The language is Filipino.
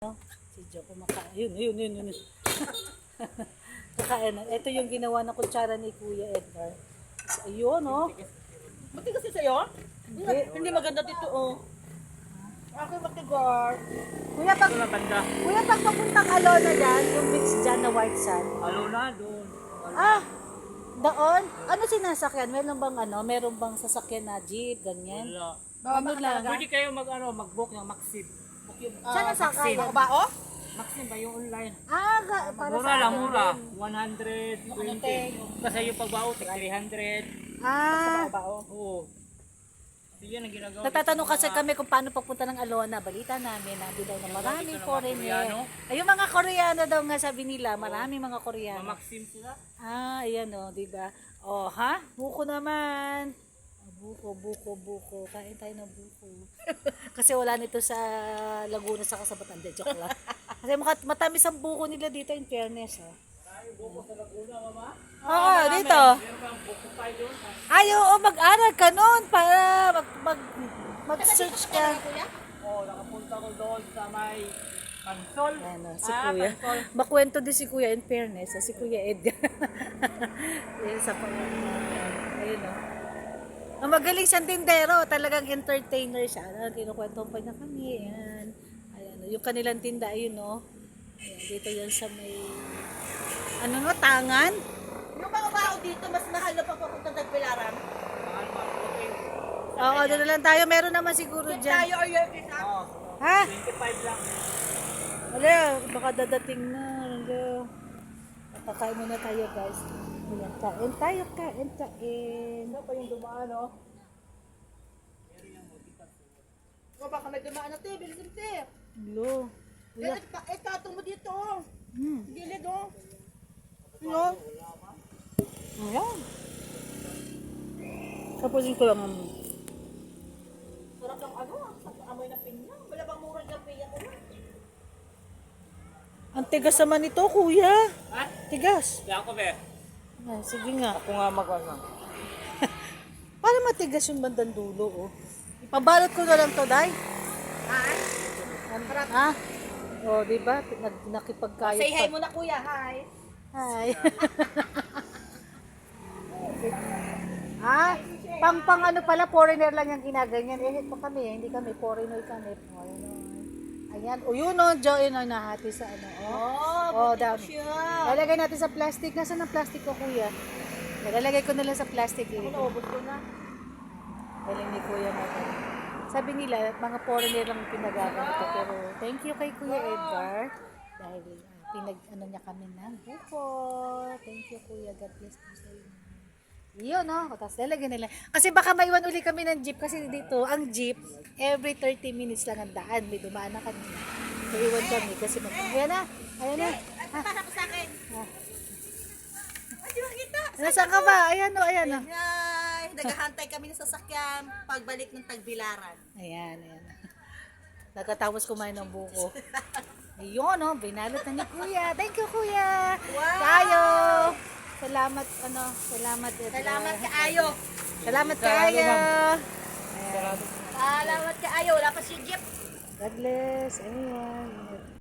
Si Jo kumakain. Yun. Kakain na. Ito yung ginawa ng kutsara ni Kuya Edgar. So, ayun, oh. Matigas yun sa'yo? Hindi maganda dito, oh. Ako matigas. Kuya, pag papuntang Alona dyan, yung mix dyan na white sand. Alona, doon. Ah, doon? Ano sinasakyan? Meron bang sasakyan na jeep, ganyan? Wala. Ano lang? Pwede kayo mag-book ng Maxim. Saan nasakay? Maxim. Ba, oh? Maxim ba yung online? Para Mura sa lang, akin mura. din. 120. Kasi yung pagbao, 300. Ah, Oo. Yan ang ginagawa. natatanong kasi kami kung paano papunta ng Alona. Balita namin, nabi daw na maraming foreigner. Ay, yung mga Koreano daw nga sabi nila, maraming mga Koreano. Maxim sila. Ah, ayan o, diba? Oh, ha? Buko naman. Buko. Kain tayo ng buko. Kasi wala nito sa Laguna sa Kasabatan. De, joke lang. Kasi matamis ang buko nila dito, in fairness. Oh. Buko sa Laguna, mama? Oo, dito. Meron bang buko pa yun? Ay, oo, mag-aral ka nun para mag-search ka. Oo, nakapunta ko doon sa may Pansol. Ayan, si Kuya. Pansol. Makwento din si Kuya, in fairness. Si Kuya Edgar. Ayan, sa ayun o. Ang magaling siyang tindero. Talagang entertainer siya. Kinukwento pa niya kami. Ayan. Ayan, yung kanilang tinda, ayun o. Ayan, dito yan sa may... Tangan? Yung mga bao dito, mas mahal na papunta ng Pilaran. Oo, doon na lang tayo. Meron naman siguro dyan. Tayo or your isa? Oo, Ha? 25 lang. Wala, baka dadating na. Wala. Kakain muna tayo, guys. Ayan, kain tayo. Ano pa yung dumaan, oh? O baka may dumaan na tayo, bilisin tayo. Hello. Wala. Tatong mo dito, oh. Gilid, oh. Ano? Ayan. Tapusin ko lang ang... Sarap ng ano, amoy na pinya. Wala bang mura ng pinya ko na? Ang tigas naman ito, kuya. Ha? Tigas. Kaya ako, be. Ah, sige nga. Ako nga mag-ano. Para matigas yung bandang dulo, oh. Ipabalot ko na lang to, day. Ha? Oh, di ba? Nakipagkayot Say hi muna, kuya. Hi. Hi. Pang ano pala, foreigner lang yung ginaganyan. Ito kami, hindi kami, foreigner kami. Ayan. O yun o, Joy, nahati sa ano. Oh, dami. Lalagay natin sa plastic. Nasaan ang plastic ko, kuya? Lalagay ko na lang sa plastic. Naubos ko na. Galing ni kuya natin. Sabi nila, mga foreigner lang pinagaganito. Pero thank you kay Kuya Edgar. Dahil pinag-ano niya kami ng buko. Thank you, kuya. God bless po sa inyo. Yun, no? Tapos lalagyan nila. Kasi baka maiwan uli kami ng jeep. Kasi dito, ang jeep, every 30 minutes lang ang daan. May dumaan na kanina. Naiwan kami kasi ayan na. Pasa ko sa akin. Ay, di ba kita? Nasaan ka ba? Ayan o. Ay, naghahantay kami ng sasakyan pagbalik ng Tagbilaran. Ayan. Nagkatapos kumain ng buko. Ayun, no? Binalot na ni kuya. Thank you, kuya. Wow! Tayo. Salamat, salamat. Salamat ka, Ayo. Salamat kayo. Salamat ka, Ayo. Wala pa si Jeep. God bless. Ayan.